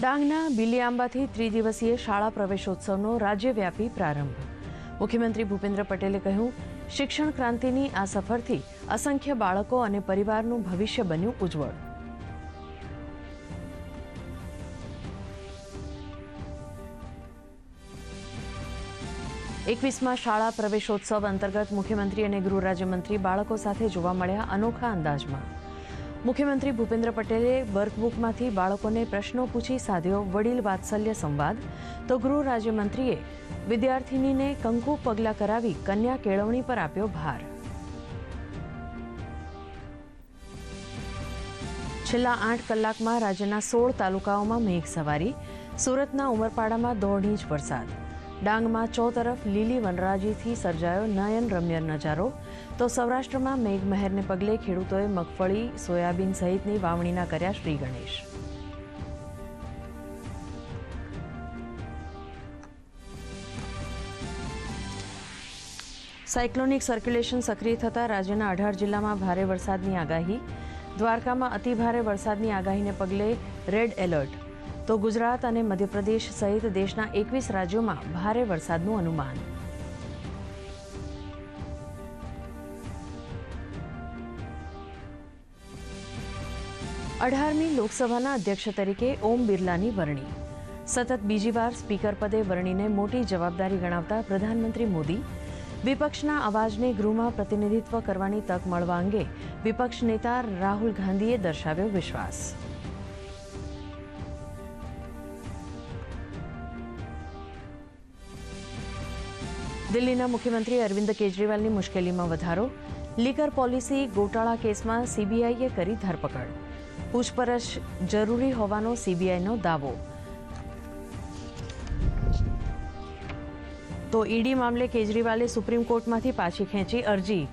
ડાંગના બિલીઆંબાથી ત્રિદિવસીય શાળા પ્રવેશોત્સવનો રાજ્યવ્યાપી પ્રારંભ. મુખ્યમંત્રી ભૂપેન્દ્ર પટેલે કહ્યું, શિક્ષણ ક્રાંતિની આ સફરથી અસંખ્ય બાળકો અને પરિવારનું ભવિષ્ય બન્યું ઉજ્જવળ. એકવીસમાં શાળા પ્રવેશોત્સવ અંતર્ગત મુખ્યમંત્રી અને ગૃહ રાજ્યમંત્રી બાળકો સાથે જોવા મળ્યા અનોખા અંદાજમાં. મુખ્યમંત્રી ભૂપેન્દ્ર પટેલે વર્કબુકમાંથી બાળકોને પ્રશ્નો પૂછી સાધ્યો વડીલ વાત્સલ્ય સંવાદ, તો ગૃહ રાજ્યમંત્રીએ વિદ્યાર્થિનીને કંકુ પગલાં કરાવી કન્યા કેળવણી પર આપ્યો ભાર. છેલ્લા 8 કલાકમાં રાજ્યના 16 તાલુકાઓમાં મેઘસવારી. સુરતના ઉમરપાડામાં 1.5 ઇંચ વરસાદ. ડાંગમાં ચોતરફ લીલી વનરાજીથી સર્જાયો નયનરમ્ય નજારો, તો સૌરાષ્ટ્રમાં મેઘમહેરને પગલે ખેડૂતોએ મગફળી, સોયાબીન સહિતની વાવણીના કર્યા શ્રી ગણેશ. સાયક્લોનિક સર્ક્યુલેશન સક્રિય થતા રાજ્યના 18 જિલ્લામાં ભારે વરસાદની આગાહી. દ્વારકામાં અતિભારે વરસાદની આગાહીને પગલે રેડ એલર્ટ, તો ગુજરાત અને મધ્યપ્રદેશ સહિત દેશના 21 રાજ્યોમાં ભારે વરસાદનું અનુમાન. અઢારમી લોકસભાના અધ્યક્ષ તરીકે ઓમ બિરલાની વરણી. સતત બીજી વાર સ્પીકર પદે વરણીને મોટી જવાબદારી ગણાવતા પ્રધાનમંત્રી મોદી, વિપક્ષના અવાજને ગૃહમાં પ્રતિનિધિત્વ કરવાની તક મળવા અંગે વિપક્ષ નેતા રાહુલ ગાંધીએ દર્શાવ્યો વિશ્વાસ. દિલ્હીના મુખ્યમંત્રી અરવિંદ કેજરીવાલની મુશ્કેલીમાં વધારો. લીકર પોલિસી ગોટાળા કેસમાં સીબીઆઈએ કરી ધરપકડ. પૂછપરછ જરૂરી હોવાનો સીબીઆઈનો દાવો. તો ઈડી મામલે કેજરીવાલે સુપ્રીમ કોર્ટમાંથી પાછી ખેંચી અરજી.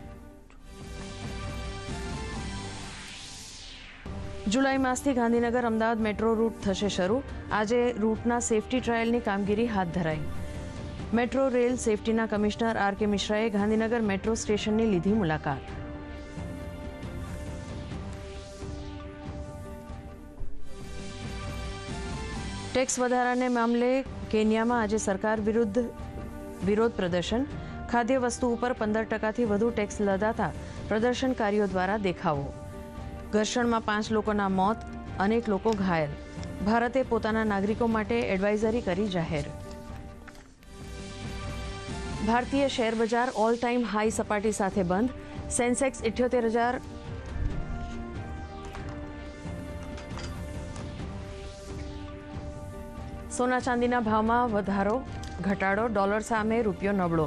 જુલાઈ માસથી ગાંધીનગર અમદાવાદ મેટ્રો રૂટ થશે શરૂ. આજે રૂટના સેફટી ટ્રાયલની કામગીરી હાથ ધરાઈ. મેટ્રો રેલ સેફટીના કમિશનર આર કે મિશ્રાએ ગાંધીનગર મેટ્રો સ્ટેશનની લીધી મુલાકાત. ટેક્સ વધારાને મામલે કેન્યામાં આજે સરકાર વિરુદ્ધ વિરોધ પ્રદર્શન. ખાદ્ય વસ્તુ ઉપર 15% વધુ ટેક્સ લદાતા પ્રદર્શનકારીઓ દ્વારા દેખાવો. ઘર્ષણમાં 5 લોકોના મોત, અનેક લોકો ઘાયલ. ભારતે પોતાના નાગરિકો માટે એડવાઇઝરી કરી જાહેર. ભારતીય શેર બજાર ઓલ ટાઈમ હાઈ સપાટી સાથે બંધ. સેન્સેક્સ 78,000. સોના ચાંદીના ભાવમાં વધારો ઘટાડો. ડોલર સામે રૂપિયો નબળો.